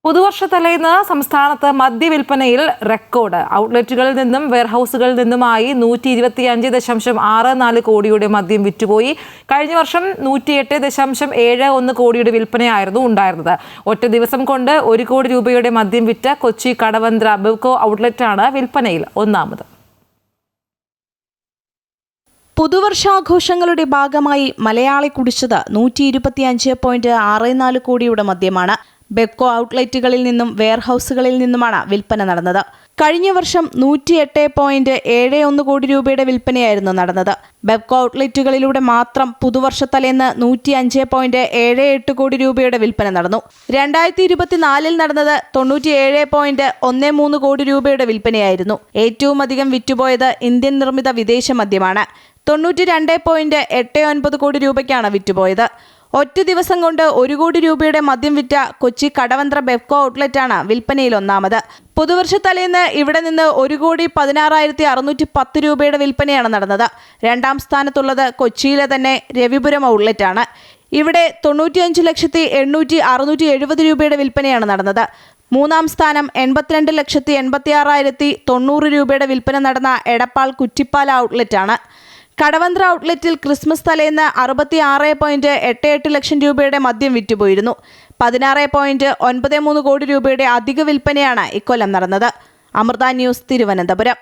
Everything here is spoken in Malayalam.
പുതുവർഷ തലേന്ന് സംസ്ഥാനത്ത് മദ്യവിൽപ്പനയിൽ റെക്കോർഡ്. ഔട്ട്ലെറ്റുകളിൽ നിന്നും വെയർഹൌസുകളിൽ നിന്നുമായി 125.64 കോടിയുടെ മദ്യം വിറ്റുപോയി. കഴിഞ്ഞ വർഷം 108.71 കോടിയുടെ വിൽപ്പനയായിരുന്നു ഉണ്ടായിരുന്നത്. ഒറ്റ ദിവസം കൊണ്ട് 1 കോടി രൂപയുടെ മദ്യം വിറ്റ കൊച്ചി കടവന്ത്ര ബെവ്കോ ഔട്ട്ലെറ്റാണ് വിൽപ്പനയിൽ ഒന്നാമത്. പുതുവർഷാഘോഷങ്ങളുടെ ഭാഗമായി മലയാളി കുടിച്ചത് 125.64 കോടിയുടെ മദ്യമാണ്. ബെവ്കോ ഔട്ട്ലെറ്റുകളിൽ നിന്നും വെയർഹൌസുകളിൽ നിന്നുമാണ് വിൽപ്പന നടന്നത്. കഴിഞ്ഞ വർഷം 108.71 കോടി രൂപയുടെ വിൽപ്പനയായിരുന്നു നടന്നത്. ബെവ്കോ ഔട്ട്ലെറ്റുകളിലൂടെ മാത്രം പുതുവർഷ തലേന്ന് 105.78 കോടി രൂപയുടെ വിൽപ്പന നടന്നു. 2024 നടന്നത് 97.13 കോടി രൂപയുടെ വിൽപ്പനയായിരുന്നു. ഏറ്റവും അധികം വിറ്റുപോയത് ഇന്ത്യൻ നിർമ്മിത വിദേശ മദ്യമാണ്. 92.89 കോടി രൂപയ്ക്കാണ് വിറ്റുപോയത്. ഒറ്റ ദിവസം കൊണ്ട് 1 കോടി രൂപയുടെ മദ്യം വിറ്റ കൊച്ചി കടവന്ത്ര ബെവ്കോ ഔട്ട്ലെറ്റാണ് വിൽപ്പനയിൽ ഒന്നാമത്. പുതുവർഷ തലേന്ന് ഇവിടെ നിന്ന് 1,16,610 രൂപയുടെ വിൽപ്പനയാണ് നടന്നത്. രണ്ടാം സ്ഥാനത്തുള്ളത് കൊച്ചിയിലെ തന്നെ രവിപുരം ഔട്ട്ലെറ്റാണ്. ഇവിടെ 95,800,670 രൂപയുടെ വിൽപ്പനയാണ് നടന്നത്. മൂന്നാം സ്ഥാനം 82,86,090 രൂപയുടെ വിൽപ്പന നടന്ന എടപ്പാൾ കുറ്റിപ്പാല ഔട്ട്ലെറ്റാണ്. കടവന്ത്ര ഔട്ട്ലെറ്റിൽ ക്രിസ്മസ് തലേന്ന് 66.88 ലക്ഷം രൂപയുടെ മദ്യം വിറ്റുപോയിരുന്നു. 16.93 കോടി രൂപയുടെ അധിക വിൽപ്പനയാണ് ഇക്കൊല്ലം നടന്നത്. അമൃത ന്യൂസ്, തിരുവനന്തപുരം.